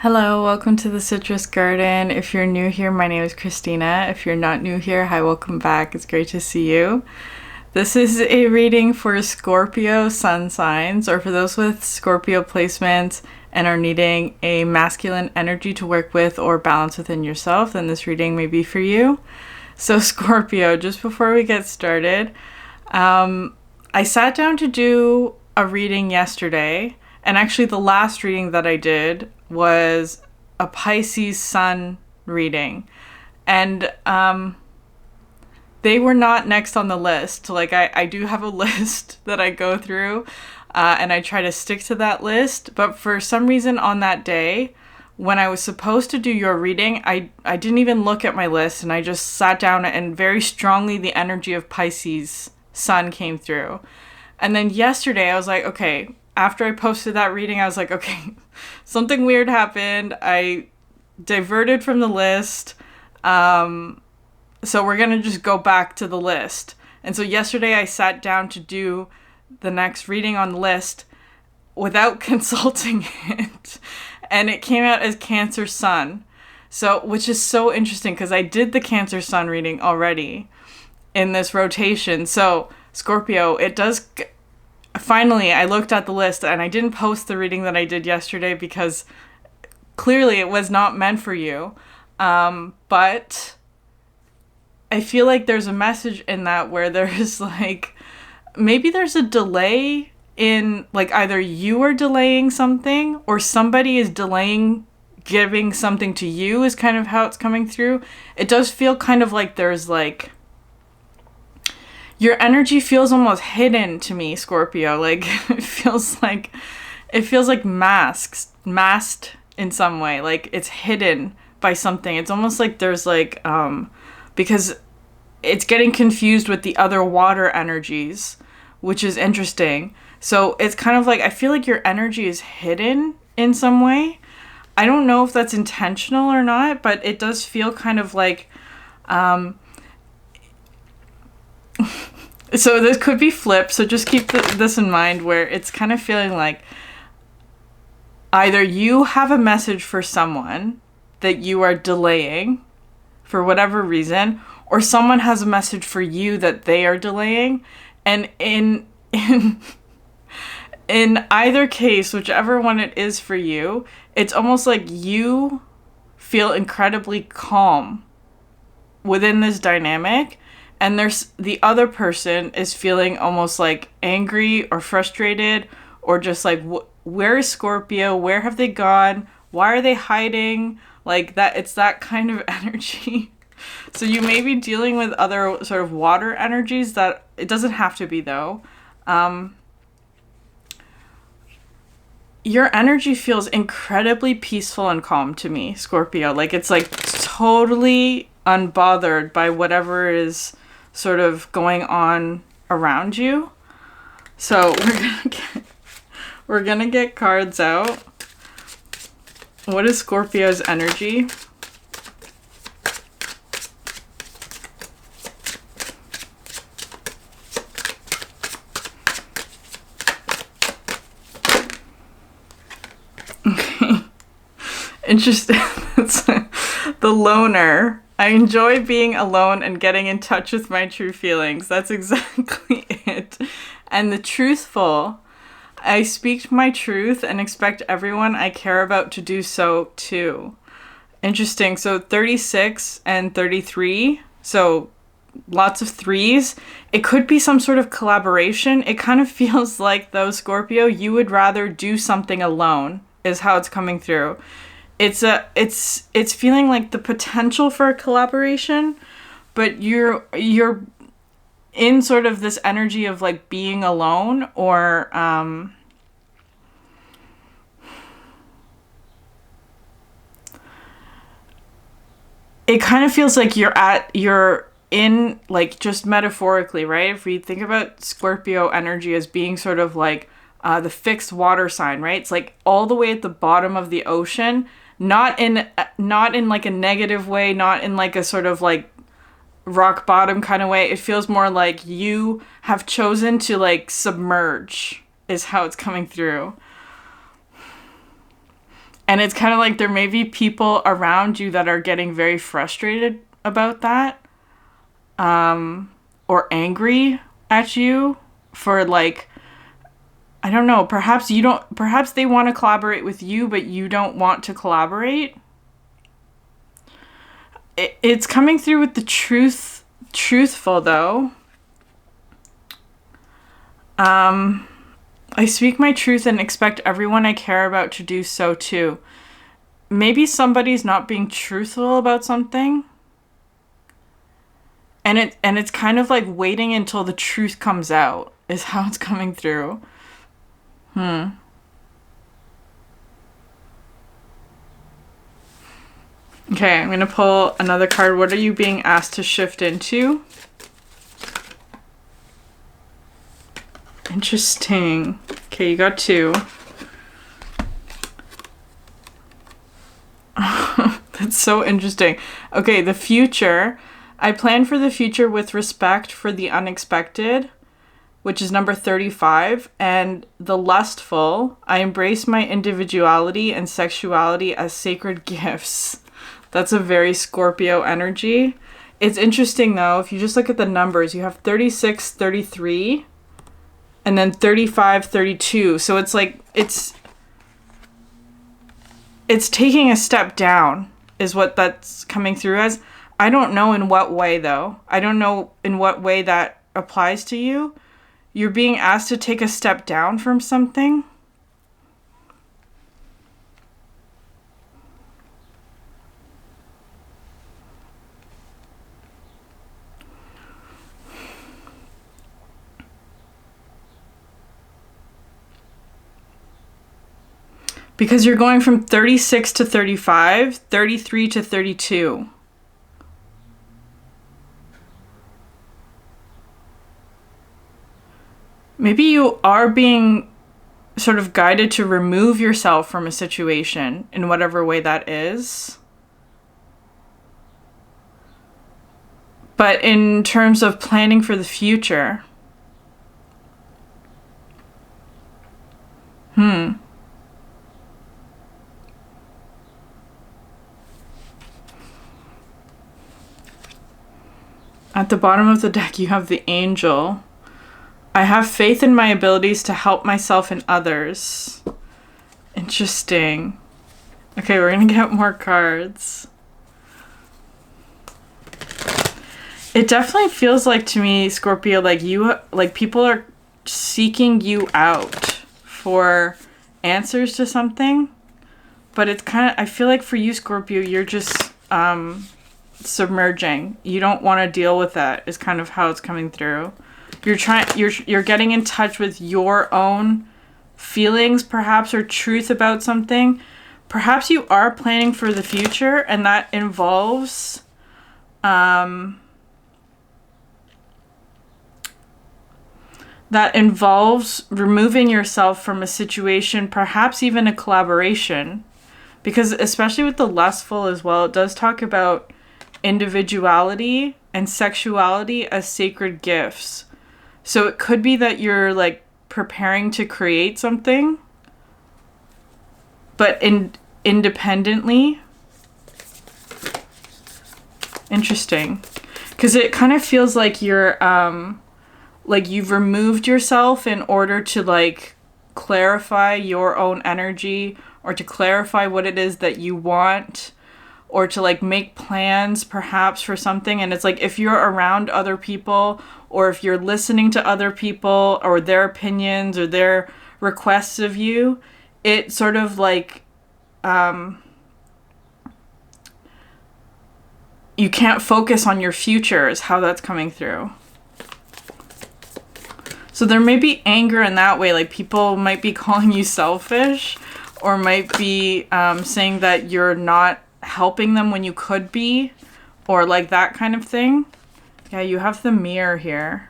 Hello, welcome to the Citrus Garden. If you're new here, my name is Christina. If you're not new here, hi, welcome back. It's great to see you. This is a reading for Scorpio sun signs, or for those with Scorpio placements and are needing a masculine energy to work with or balance within yourself, then this reading may be for you. So Scorpio, just before we get started, I sat down to do a reading yesterday, and actually the last reading that I did was a Pisces sun reading. And they were not next on the list. Like, I do have a list that I go through, and I try to stick to that list. But for some reason on that day, when I was supposed to do your reading, I didn't even look at my list, and I just sat down, and very strongly the energy of Pisces sun came through. And then yesterday I was like, okay, after I posted that reading, I was like, okay, something weird happened. I diverted from the list. So we're going to just go back to the list. And so yesterday I sat down to do the next reading on the list without consulting it. And it came out as Cancer Sun. So, which is so interesting because I did the Cancer Sun reading already in this rotation. So Scorpio, it does... Finally, I looked at the list and I didn't post the reading that I did yesterday because clearly it was not meant for you. But I feel like there's a message in that where there's like, maybe there's a delay in, like, either you are delaying something or somebody is delaying giving something to you is kind of how it's coming through. It does feel kind of like there's like, your energy feels almost hidden to me, Scorpio. Like, it feels like masked in some way. Like, it's hidden by something. It's almost like there's like, because it's getting confused with the other water energies, which is interesting. So it's kind of like, I feel like your energy is hidden in some way. I don't know if that's intentional or not, but it does feel kind of like, so this could be flipped, so just keep this in mind, where it's kind of feeling like either you have a message for someone that you are delaying for whatever reason, or someone has a message for you that they are delaying. And in either case, whichever one it is for you, it's almost like you feel incredibly calm within this dynamic. And there's the other person is feeling almost like angry or frustrated, or just like, where is Scorpio? Where have they gone? Why are they hiding? Like that, it's that kind of energy. So you may be dealing with other sort of water energies that it doesn't have to be though. Your energy feels incredibly peaceful and calm to me, Scorpio. Like, it's like totally unbothered by whatever is sort of going on around you. So we're gonna get cards out. What is Scorpio's energy? Okay. Interesting. It's the loner. I enjoy being alone and getting in touch with my true feelings. That's exactly it. And the truthful. I speak my truth and expect everyone I care about to do so too. Interesting. So 36 and 33. So lots of threes. It could be some sort of collaboration. It kind of feels like, though, Scorpio, you would rather do something alone is how it's coming through. It's feeling like the potential for a collaboration, but you're in sort of this energy of like being alone, or it kind of feels like you're in, like, just metaphorically, right? If we think about Scorpio energy as being sort of like the fixed water sign, right? It's like all the way at the bottom of the ocean. Not in like a negative way, not in like a sort of like rock bottom kind of way. It feels more like you have chosen to like submerge is how it's coming through. And it's kind of like there may be people around you that are getting very frustrated about that, or angry at you for like, I don't know, perhaps they want to collaborate with you, but you don't want to collaborate. It's coming through with the truthful though. I speak my truth and expect everyone I care about to do so too. Maybe somebody's not being truthful about something. And it's kind of like waiting until the truth comes out is how it's coming through. Okay, I'm going to pull another card. What are you being asked to shift into? Interesting. Okay, you got 2. That's so interesting. Okay, the future. I plan for the future with respect for the unexpected, which is number 35. And the lustful. I embrace my individuality and sexuality as sacred gifts. That's a very Scorpio energy. It's interesting though, if you just look at the numbers, you have 36, 33, and then 35, 32. So it's like, it's taking a step down is what that's coming through as. I don't know in what way though. I don't know in what way that applies to you. You're being asked to take a step down from something. Because you're going from 36 to 35, 33 to 32. Maybe you are being sort of guided to remove yourself from a situation in whatever way that is. But in terms of planning for the future, At the bottom of the deck, you have the angel. I have faith in my abilities to help myself and others. Interesting. Okay, we're gonna get more cards. It definitely feels like to me, Scorpio, like people are seeking you out for answers to something. But it's kind of, I feel like for you, Scorpio, you're just submerging. You don't want to deal with that is kind of how it's coming through. You're getting in touch with your own feelings perhaps, or truth about something. Perhaps you are planning for the future, and that involves removing yourself from a situation, perhaps even a collaboration. Because especially with the lustful as well, it does talk about individuality and sexuality as sacred gifts. So it could be that you're like preparing to create something, but independently. Interesting. Because it kind of feels like you're like you've removed yourself in order to like clarify your own energy, or to clarify what it is that you want, or to like make plans perhaps for something. And it's like if you're around other people, or if you're listening to other people or their opinions or their requests of you, it sort of like you can't focus on your future is how that's coming through. So there may be anger in that way, like people might be calling you selfish, or might be saying that you're not helping them when you could be, or like that kind of thing. Yeah, you have the mirror here.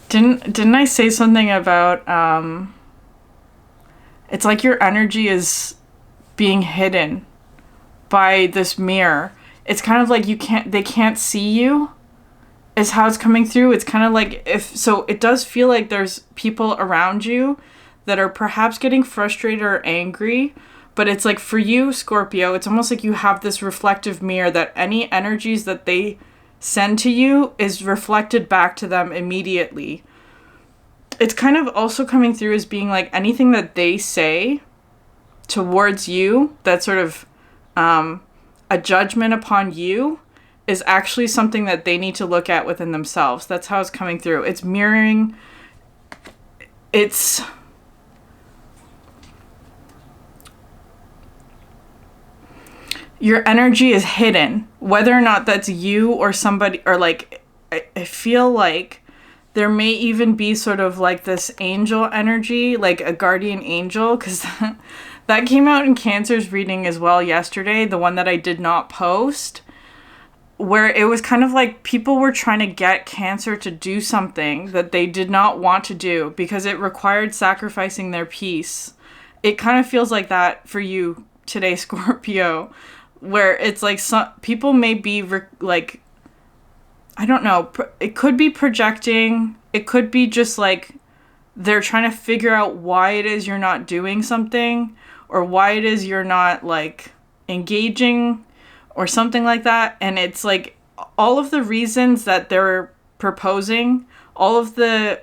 Didn't I say something about it's like your energy is being hidden by this mirror. It's kind of like they can't see you. is how it's coming through. It's kind of like it does feel like there's people around you that are perhaps getting frustrated or angry, but it's like for you, Scorpio, it's almost like you have this reflective mirror that any energies that they send to you is reflected back to them immediately. It's kind of also coming through as being like anything that they say towards you, that sort of a judgment upon you, is actually something that they need to look at within themselves. That's how it's coming through. It's mirroring. It's... your energy is hidden. Whether or not that's you or somebody, or like, I feel like there may even be sort of like this angel energy, like a guardian angel, because that came out in Cancer's reading as well yesterday, the one that I did not post, where it was kind of like people were trying to get Cancer to do something that they did not want to do because it required sacrificing their peace. It kind of feels like that for you today, Scorpio, where it's like some people may be like, I don't know, it could be projecting, it could be just like they're trying to figure out why it is you're not doing something, or why it is you're not like engaging or something like that. And it's like all of the reasons that they're proposing, all of the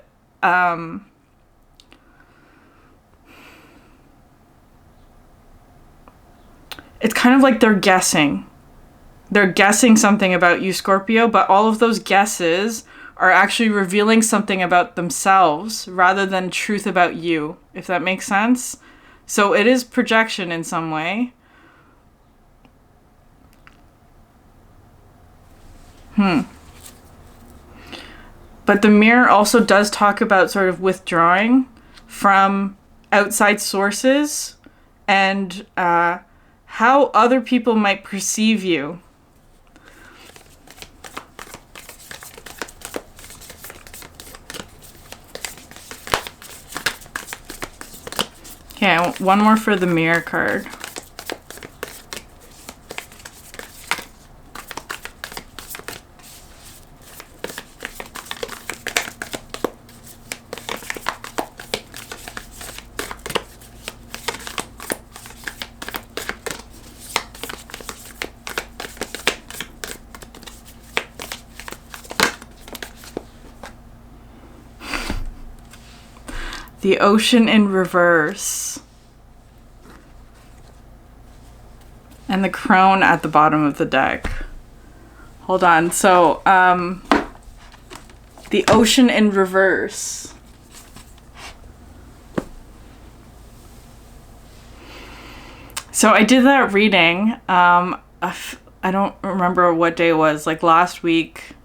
it's kind of like they're guessing something about you, Scorpio, but all of those guesses are actually revealing something about themselves rather than truth about you, if that makes sense. So it is projection in some way. But the mirror also does talk about sort of withdrawing from outside sources and how other people might perceive you. Okay, one more for the mirror card. The ocean in reverse. And the crone at the bottom of the deck. Hold on. So, the ocean in reverse. So I did that reading. I don't remember what day it was. Like last week.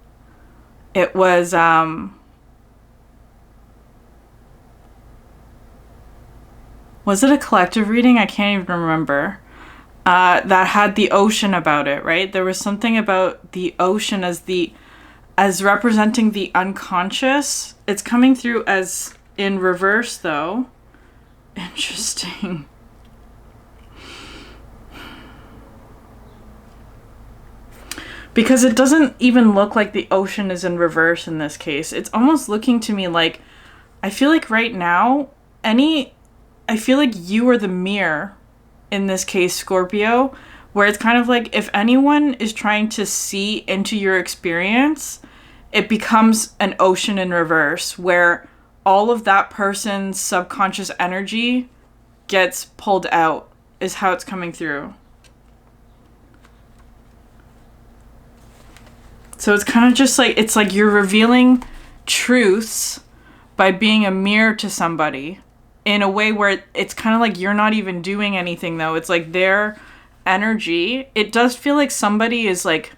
It was, was it a collective reading? I can't even remember. That had the ocean about it, right? There was something about the ocean as representing the unconscious. It's coming through as in reverse, though. Interesting. Because it doesn't even look like the ocean is in reverse in this case. It's almost looking to me like, I feel like right now, I feel like you are the mirror in this case, Scorpio, where it's kind of like if anyone is trying to see into your experience, it becomes an ocean in reverse where all of that person's subconscious energy gets pulled out, is how it's coming through. So it's kind of just like, it's like you're revealing truths by being a mirror to somebody in a way where it's kind of like you're not even doing anything, though. It's like their energy. It does feel like somebody is like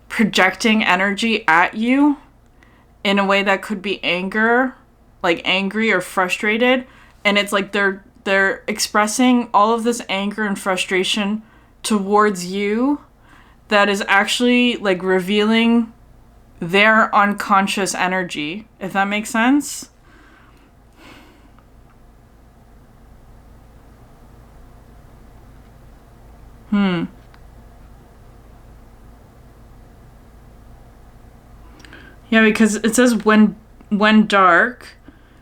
projecting energy at you in a way that could be anger, like angry or frustrated. And it's like they're expressing all of this anger and frustration towards you that is actually like revealing their unconscious energy, if that makes sense. Yeah, because it says when dark,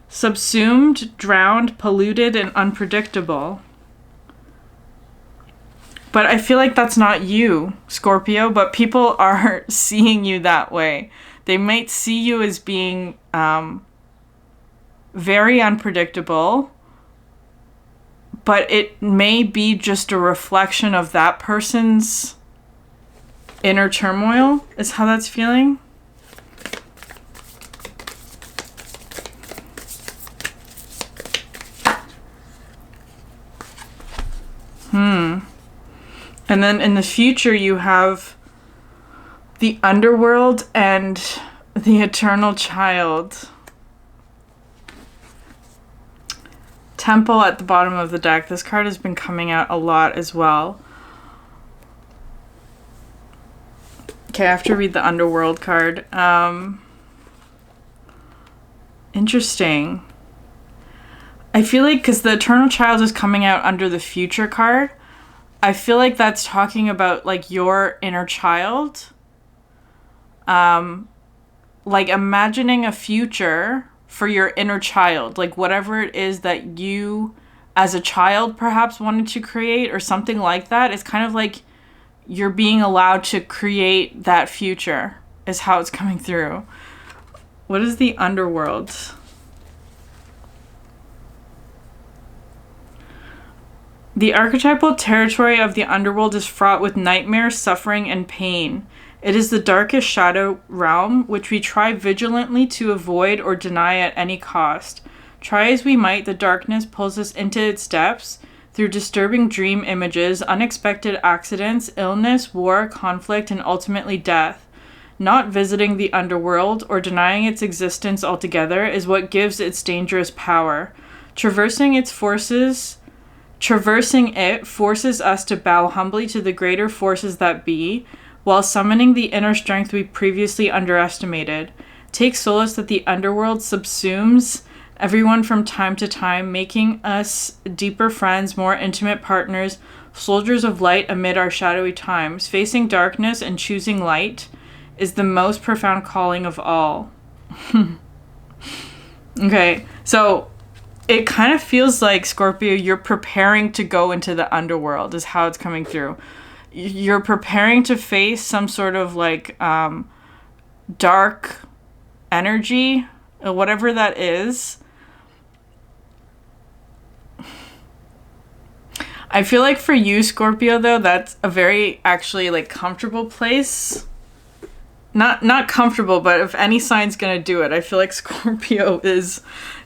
subsumed, drowned, polluted, and unpredictable. But I feel like that's not you, Scorpio, but people are seeing you that way. They might see you as being very unpredictable, but it may be just a reflection of that person's inner turmoil, is how that's feeling. And then in the future, you have the underworld and the eternal child. Temple at the bottom of the deck. This card has been coming out a lot as well. Okay, I have to read the underworld card. Interesting. I feel like because the eternal child is coming out under the future card, I feel like that's talking about like your inner child. Like imagining a future for your inner child, like whatever it is that you as a child perhaps wanted to create or something like that. It's kind of like you're being allowed to create that future is how it's coming through. What is the underworld? The archetypal territory of the underworld is fraught with nightmare, suffering, and pain. It is the darkest shadow realm, which we try vigilantly to avoid or deny at any cost. Try as we might, the darkness pulls us into its depths through disturbing dream images, unexpected accidents, illness, war, conflict, and ultimately death. Not visiting the underworld or denying its existence altogether is what gives its dangerous power. Traversing it forces us to bow humbly to the greater forces that be, while summoning the inner strength we previously underestimated. Take solace that the underworld subsumes everyone from time to time, making us deeper friends, more intimate partners, soldiers of light amid our shadowy times. Facing darkness and choosing light is the most profound calling of all. Okay, so it kind of feels like, Scorpio, you're preparing to go into the underworld is how it's coming through. You're preparing to face some sort of like dark energy, whatever that is. I feel like for you, Scorpio, though, that's a very actually like comfortable place. Not comfortable, but if any sign's gonna do it, I feel like Scorpio is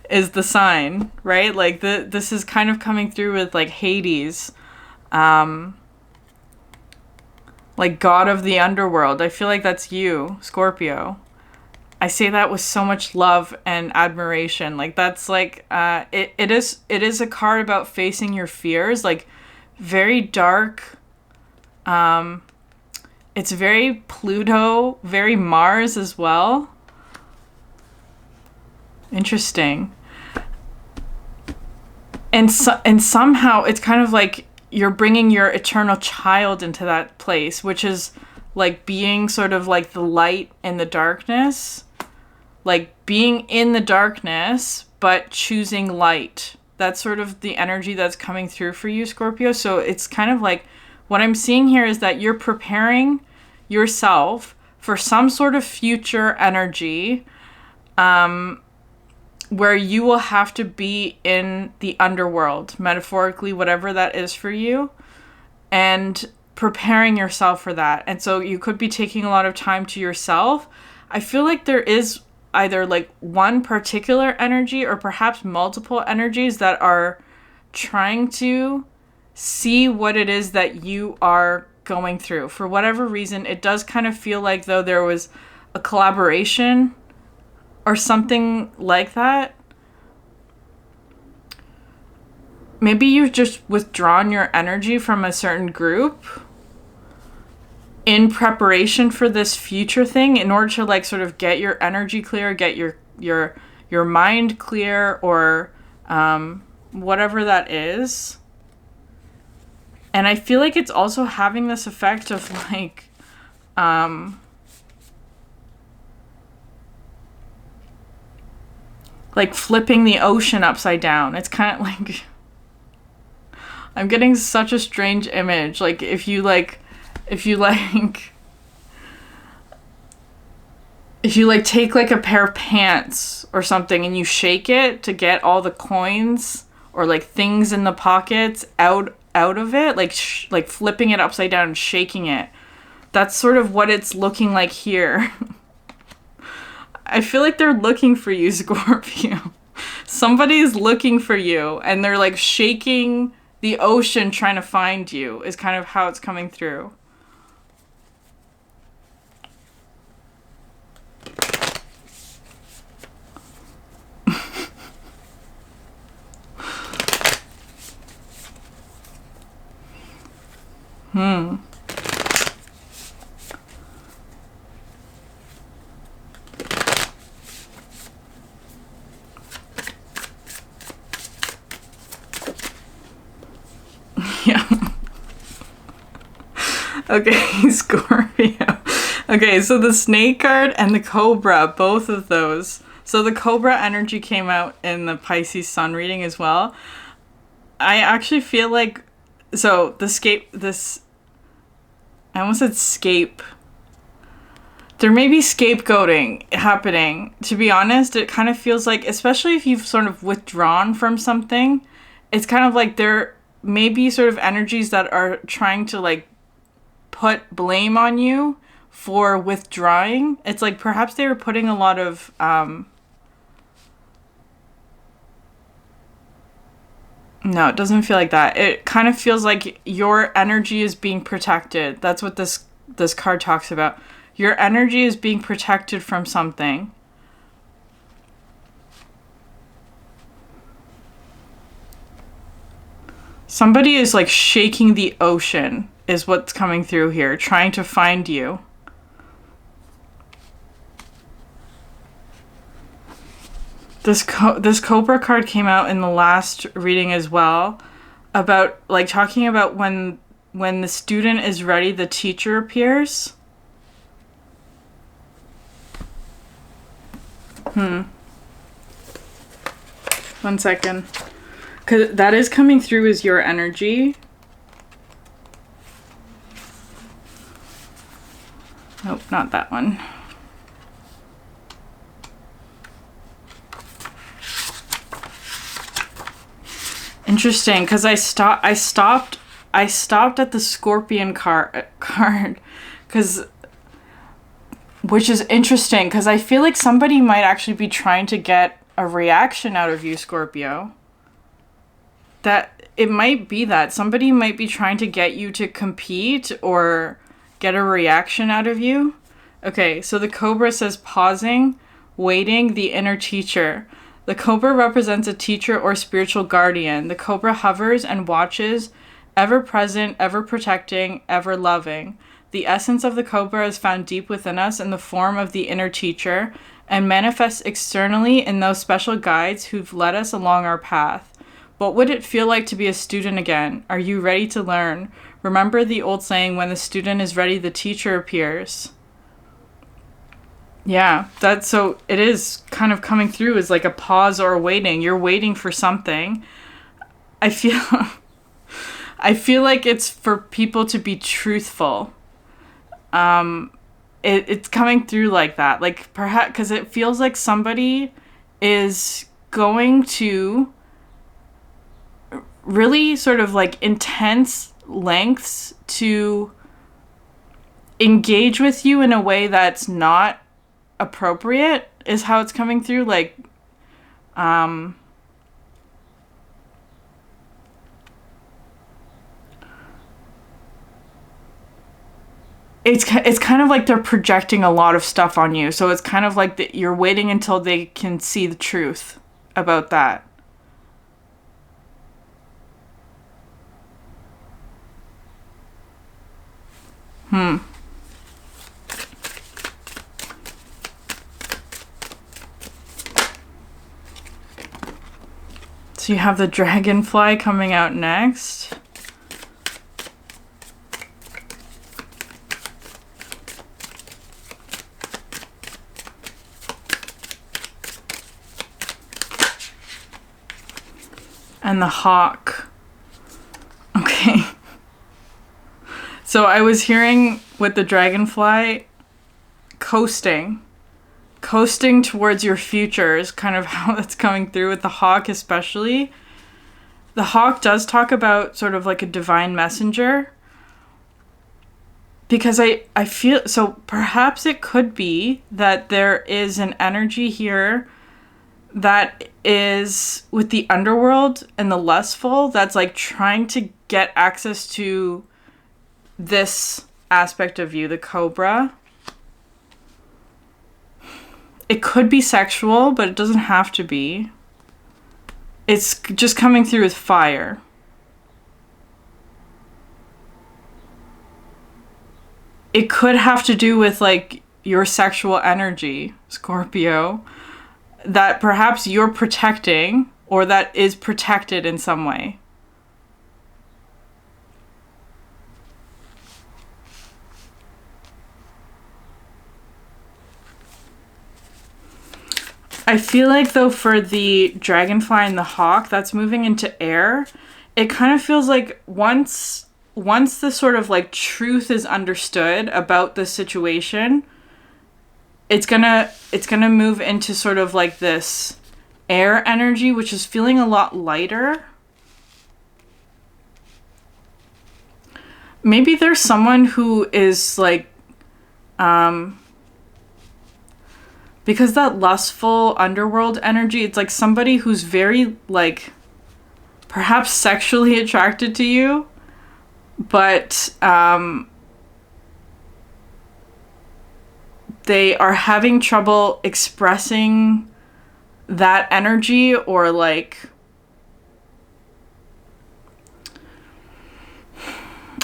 the sign, right? Like this is kind of coming through with like Hades, like god of the underworld. I feel like that's you, Scorpio. I say that with so much love and admiration. Like that's like it is a card about facing your fears, like very dark. It's very Pluto, very Mars as well. Interesting. And somehow it's kind of like you're bringing your eternal child into that place, which is like being sort of like the light in the darkness, like being in the darkness, but choosing light. That's sort of the energy that's coming through for you, Scorpio. So it's kind of like what I'm seeing here is that you're preparing yourself for some sort of future energy, where you will have to be in the underworld, metaphorically, whatever that is for you, and preparing yourself for that. And so you could be taking a lot of time to yourself. I feel like there is either like one particular energy or perhaps multiple energies that are trying to see what it is that you are going through. For whatever reason, it does kind of feel like though there was a collaboration or something like that. Maybe you've just withdrawn your energy from a certain group in preparation for this future thing in order to like sort of get your energy clear, get your mind clear, or whatever that is. And I feel like it's also having this effect of like like flipping the ocean upside down. It's kind of like, I'm getting such a strange image. Like if you take like a pair of pants or something and you shake it to get all the coins or like things in the pockets out of it, like flipping it upside down and shaking it. That's sort of what it's looking like here. I feel like they're looking for you, Scorpio. Somebody's looking for you and they're like shaking the ocean trying to find you is kind of how it's coming through. Yeah. Okay, Scorpio. Okay, so the snake card and the cobra, both of those. So the cobra energy came out in the Pisces sun reading as well. I actually feel like, so I almost said scape. There may be scapegoating happening. To be honest, it kind of feels like, especially if you've sort of withdrawn from something, it's kind of like there may be sort of energies that are trying to like put blame on you for withdrawing. It's like perhaps they were putting a lot of no, it doesn't feel like that. It kind of feels like your energy is being protected. That's what this card talks about. Your energy is being protected from something. Somebody is like shaking the ocean is what's coming through here, trying to find you. This Cobra card came out in the last reading as well, about like talking about when the student is ready, the teacher appears. 1 second. Because that is coming through as your energy. Nope, not that one. Interesting, because I stopped at the Scorpion card, because, which is interesting, because I feel like somebody might actually be trying to get a reaction out of you, Scorpio. That it might be that somebody might be trying to get you to compete or get a reaction out of you. Okay, so the Cobra says pausing, waiting, the inner teacher. The Cobra represents a teacher or spiritual guardian. The Cobra hovers and watches, ever present, ever protecting, ever loving. The essence of the Cobra is found deep within us in the form of the inner teacher and manifests externally in those special guides who've led us along our path. What would it feel like to be a student again? Are you ready to learn? Remember the old saying, when the student is ready, the teacher appears. Yeah, so it is kind of coming through as like a pause or a waiting. You're waiting for something. I feel like it's for people to be truthful. It's coming through like that. Like perhaps because it feels like somebody is going to really sort of like intense lengths to engage with you in a way that's not appropriate, is how it's coming through. Like it's kind of like they're projecting a lot of stuff on you, so it's kind of like that you're waiting until they can see the truth about that. So you have the dragonfly coming out next. and the hawk. Okay. So I was hearing with the dragonfly, coasting towards your future is kind of how that's coming through with the hawk especially. The hawk does talk about sort of like a divine messenger. Because I feel, so perhaps it could be that there is an energy here that is with the underworld and the lustful that's like trying to get access to this aspect of you, the cobra. It could be sexual, but it doesn't have to be. It's just coming through with fire. It could have to do with like your sexual energy, Scorpio, that perhaps you're protecting or that is protected in some way. I feel like though for the dragonfly and the hawk that's moving into air, it kind of feels like once the sort of like truth is understood about the situation, it's gonna move into sort of like this air energy, which is feeling a lot lighter. Maybe there's someone who is like, because that lustful underworld energy, it's like somebody who's very like perhaps sexually attracted to you, but they are having trouble expressing that energy, or like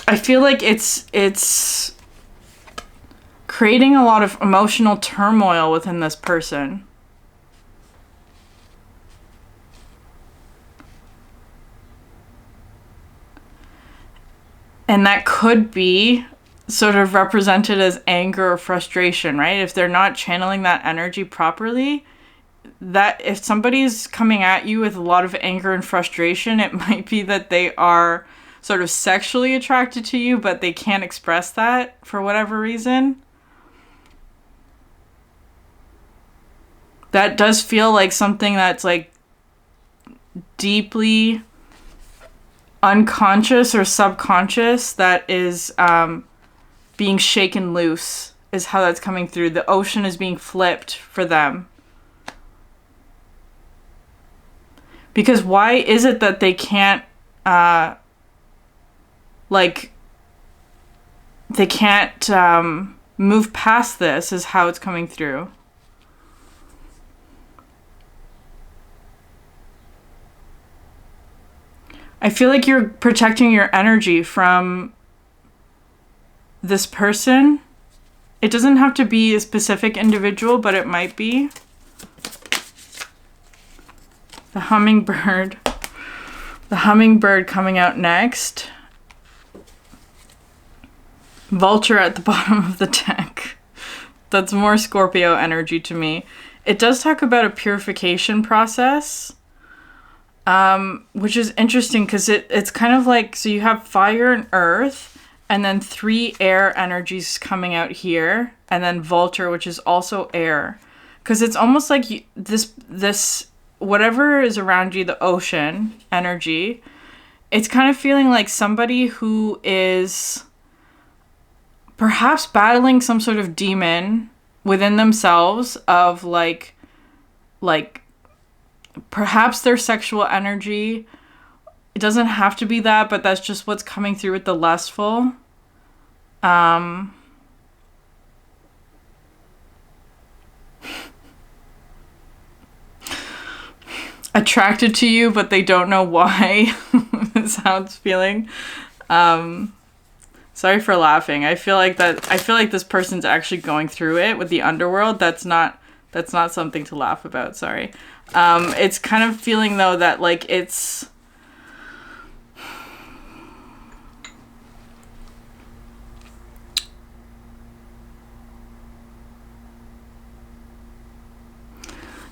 I feel like it's creating a lot of emotional turmoil within this person. And that could be sort of represented as anger or frustration, right? If they're not channeling that energy properly, that if somebody's coming at you with a lot of anger and frustration, it might be that they are sort of sexually attracted to you, but they can't express that for whatever reason. That does feel like something that's like deeply unconscious or subconscious that is being shaken loose, is how that's coming through. The ocean is being flipped for them. Because why is it that they can't move past this, is how it's coming through. I feel like you're protecting your energy from this person. It doesn't have to be a specific individual, but it might be. The hummingbird. The hummingbird coming out next. Vulture at the bottom of the deck. That's more Scorpio energy to me. It does talk about a purification process. Which is interesting because it's kind of like, so you have fire and earth, and then 3 air energies coming out here, and then vulture, which is also air. Because it's almost like this whatever is around you, the ocean energy, it's kind of feeling like somebody who is perhaps battling some sort of demon within themselves of like perhaps their sexual energy. It doesn't have to be that, but that's just what's coming through with the lustful. Attracted to you, but they don't know why. Is how it's feeling. Sorry for laughing. I feel like this person's actually going through it with the underworld. That's not something to laugh about. Sorry. It's kind of feeling though that like it's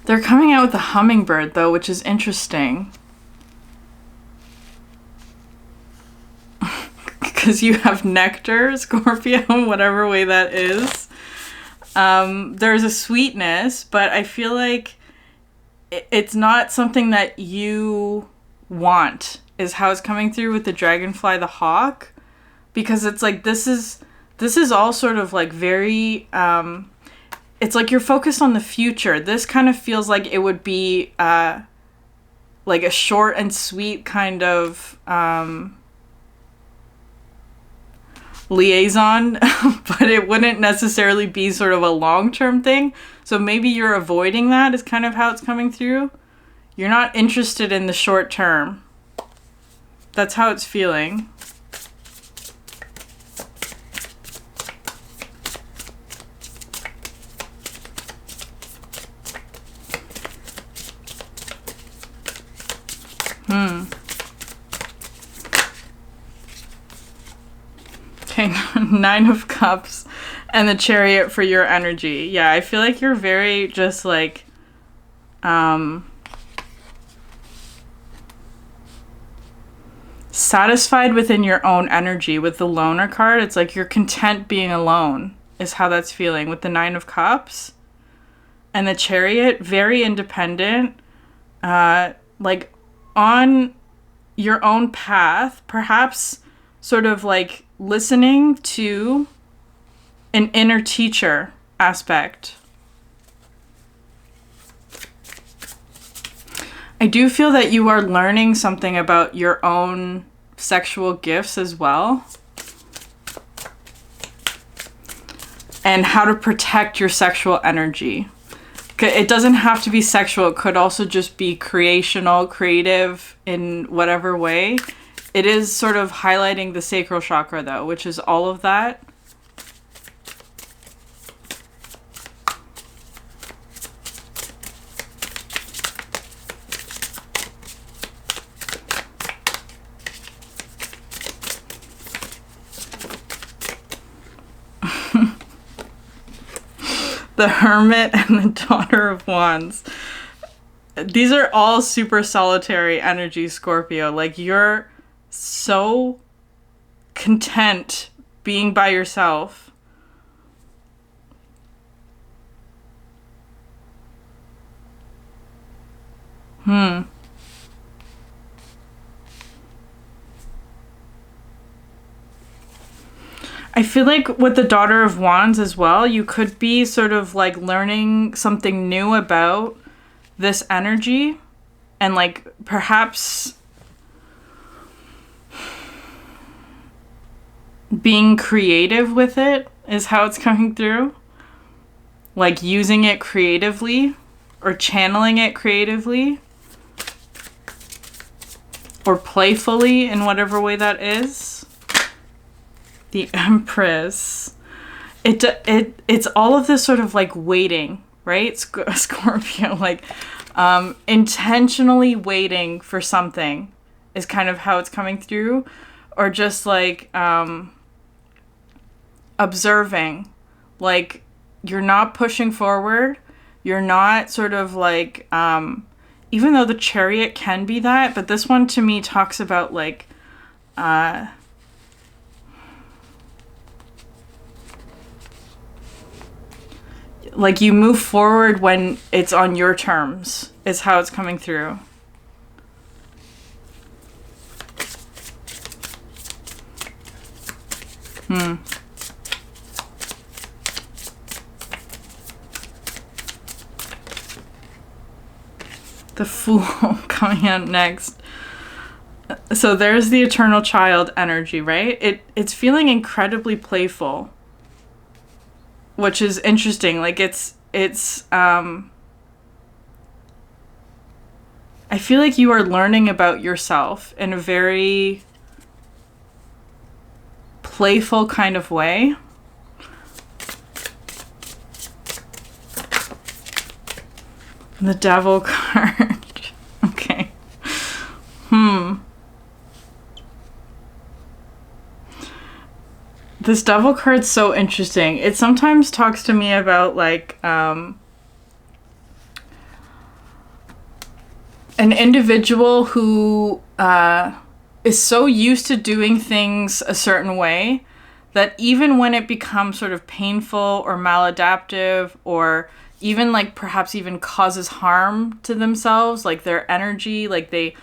they're coming out with a hummingbird though, which is interesting. because you have nectar, Scorpio, whatever way that is. There's a sweetness, but I feel like it's not something that you want, is how it's coming through with the dragonfly, the hawk, because it's like this is all sort of like very it's like you're focused on the future. This kind of feels like it would be like a short and sweet kind of liaison, but it wouldn't necessarily be sort of a long-term thing. So maybe you're avoiding that, is kind of how it's coming through. You're not interested in the short term. That's how it's feeling. Okay, 9 of Cups and the Chariot for your energy. Yeah, I feel like you're very just like satisfied within your own energy. With the Loner card, it's like you're content being alone, is how that's feeling with the 9 of Cups. And the Chariot, very independent, like on your own path, perhaps sort of like listening to an inner teacher aspect. I do feel that you are learning something about your own sexual gifts as well, and how to protect your sexual energy. It doesn't have to be sexual. It could also just be creational, creative in whatever way. It is sort of highlighting the sacral chakra, though, which is all of that. The Hermit and the Daughter of Wands. These are all super solitary energy, Scorpio. Like, you're so content being by yourself. I feel like with the Daughter of Wands as well, you could be sort of like learning something new about this energy, and like perhaps being creative with it, is how it's coming through. Like using it creatively, or channeling it creatively, or playfully in whatever way that is. The Empress. It's all of this sort of like waiting, right? Scorpio, like intentionally waiting for something is kind of how it's coming through, or just like observing. Like, you're not pushing forward, you're not sort of like even though the Chariot can be that, but this one to me talks about like like you move forward when it's on your terms, is how it's coming through. The Fool coming out next. So there's the Eternal Child energy, right? It's feeling incredibly playful, which is interesting. Like it's I feel like you are learning about yourself in a very playful kind of way. The Devil card. Okay. This Devil card's so interesting. It sometimes talks to me about like an individual who is so used to doing things a certain way that even when it becomes sort of painful or maladaptive, or even like perhaps even causes harm to themselves, like their energy, like they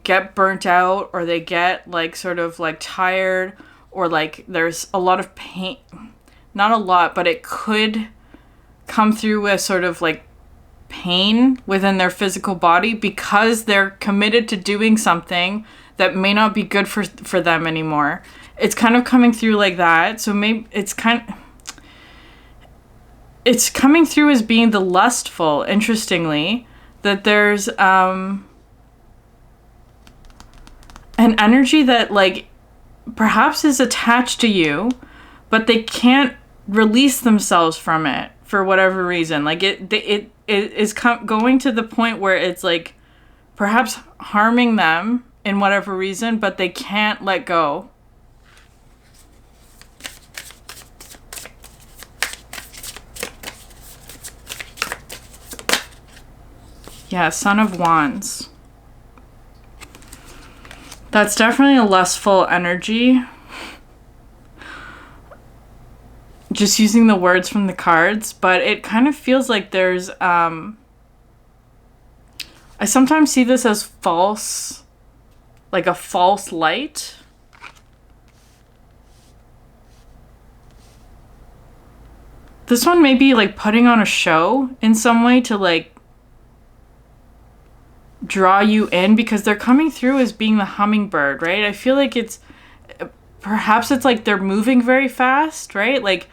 get burnt out, or they get like sort of like tired, or like there's a lot of pain, not a lot, but it could come through with sort of like pain within their physical body because they're committed to doing something that may not be good for them anymore. It's kind of coming through like that. So maybe it's coming through as being the lustful, interestingly, that there's an energy that like perhaps is attached to you, but they can't release themselves from it for whatever reason. Like it is going to the point where it's like perhaps harming them in whatever reason, but they can't let go. Yeah, Son of Wands. That's definitely a lustful energy. Just using the words from the cards, but it kind of feels like there's I sometimes see this as false, like a false light. This one may be like putting on a show in some way to like draw you in, because they're coming through as being the hummingbird, right? I feel like perhaps it's like they're moving very fast, right? Like,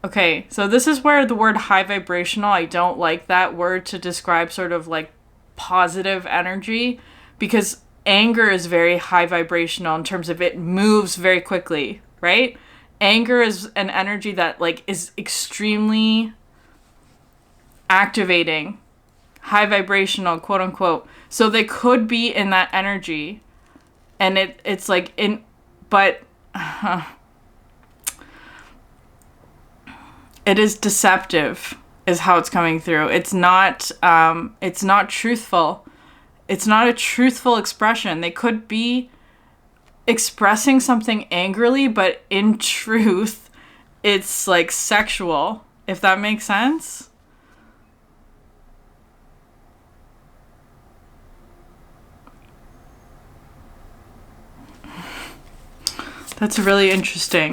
okay, so this is where the word high vibrational, I don't like that word to describe sort of like positive energy, because anger is very high vibrational in terms of it moves very quickly, right? Anger is an energy that like is extremely activating, high vibrational, quote unquote. So they could be in that energy, and it's like but it is deceptive, is how it's coming through. It's not truthful. It's not a truthful expression. They could be expressing something angrily, but in truth, it's like sexual, if that makes sense. That's really interesting.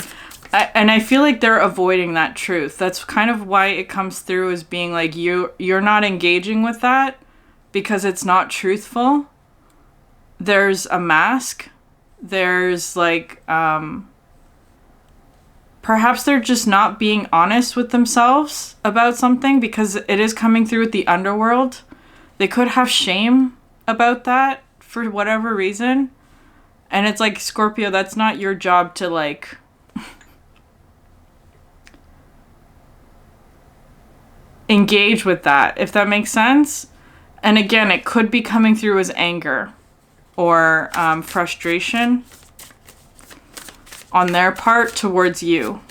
And I feel like they're avoiding that truth. That's kind of why it comes through as being like you're not engaging with that because it's not truthful. There's a mask. There's like perhaps they're just not being honest with themselves about something because it is coming through with the underworld. They could have shame about that for whatever reason. And it's like, Scorpio, that's not your job to like engage with that, if that makes sense. And again, it could be coming through as anger or frustration on their part towards you.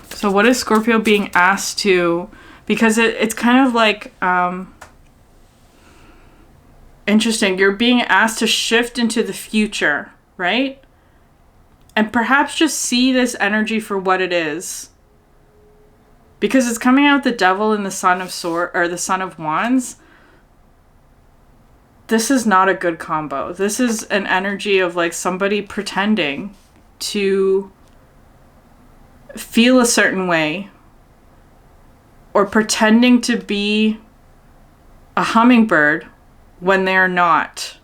So what is Scorpio being asked to, because it's kind of like, interesting. You're being asked to shift into the future, right? And perhaps just see this energy for what it is. Because it's coming out the Devil and the Son of Swords, or the Son of Wands. This is not a good combo. This is an energy of like somebody pretending to feel a certain way, or pretending to be a hummingbird when they're not.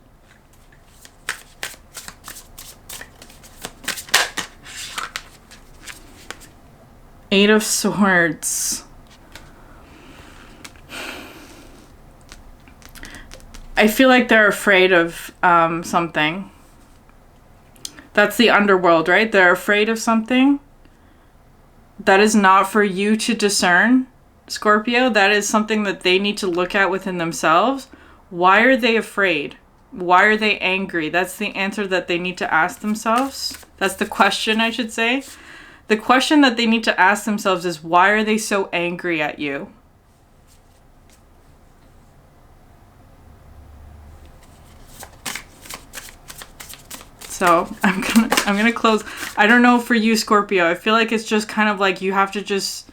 Eight of Swords. I feel like they're afraid of something. That's the underworld, right? They're afraid of something. That is not for you to discern, Scorpio. That is something that they need to look at within themselves. Why are they afraid? Why are they angry? That's the answer that they need to ask themselves. That's the question, I should say. the question that they need to ask themselves is, why are they so angry at you? So I'm gonna close. I don't know for you, Scorpio. I feel like it's just kind of like you have to just,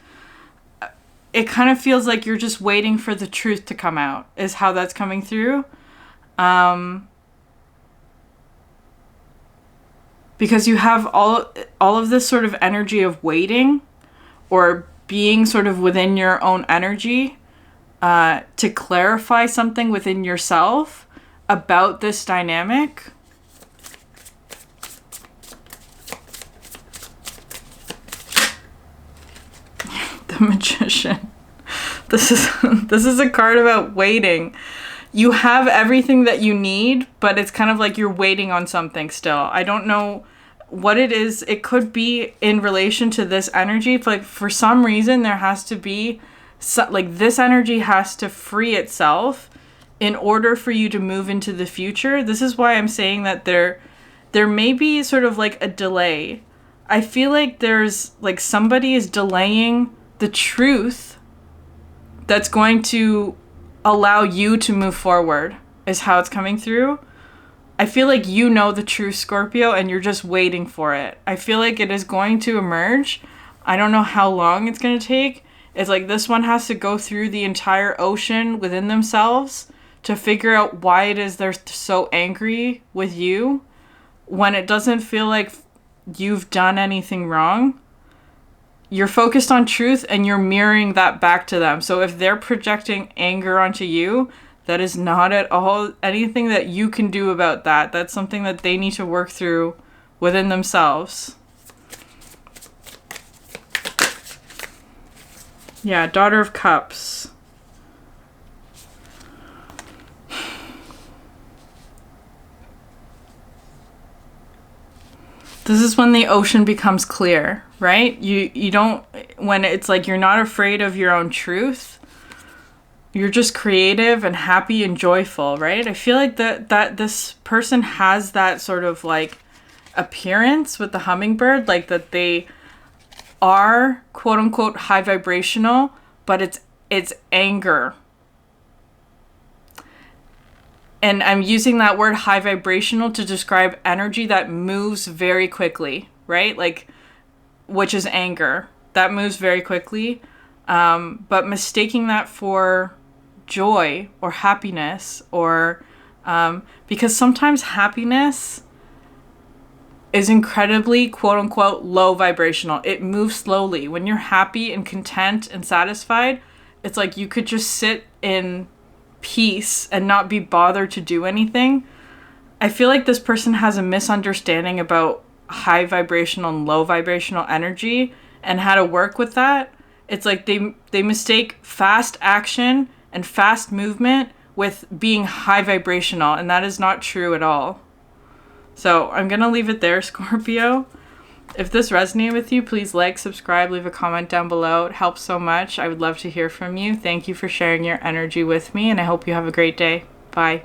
it kind of feels like you're just waiting for the truth to come out, is how that's coming through. Because you have all of this sort of energy of waiting or being sort of within your own energy to clarify something within yourself about this dynamic. The Magician. This is a card about waiting. You have everything that you need, but it's kind of like you're waiting on something still. I don't know what it is. It could be in relation to this energy. Like for some reason, there has to be like this energy has to free itself in order for you to move into the future. This is why I'm saying that there may be sort of like a delay. I feel like there's like somebody is delaying the truth that's going to allow you to move forward, is how it's coming through. I feel like you know the truth, Scorpio, and you're just waiting for it. I feel like it is going to emerge. I don't know how long it's going to take. It's like this one has to go through the entire ocean within themselves to figure out why it is they're so angry with you when it doesn't feel like you've done anything wrong. You're focused on truth and you're mirroring that back to them. So if they're projecting anger onto you, that is not at all anything that you can do about that. That's something that they need to work through within themselves. Yeah, Daughter of Cups. This is when the ocean becomes clear, right? You don't, when it's like you're not afraid of your own truth, you're just creative and happy and joyful, right? I feel like that this person has that sort of like appearance with the hummingbird, like that they are quote unquote high vibrational, but it's anger. And I'm using that word high vibrational to describe energy that moves very quickly, right? Like, which is anger. That moves very quickly. But mistaking that for joy or happiness or... because sometimes happiness is incredibly, quote unquote, low vibrational. It moves slowly. When you're happy and content and satisfied, it's like you could just sit in peace and not be bothered to do anything. I feel like this person has a misunderstanding about high vibrational and low vibrational energy and how to work with that. It's like they mistake fast action and fast movement with being high vibrational, and that is not true at all. So I'm gonna leave it there, Scorpio. If this resonated with you, please like, subscribe, leave a comment down below. It helps so much. I would love to hear from you. Thank you for sharing your energy with me, and I hope you have a great day. Bye.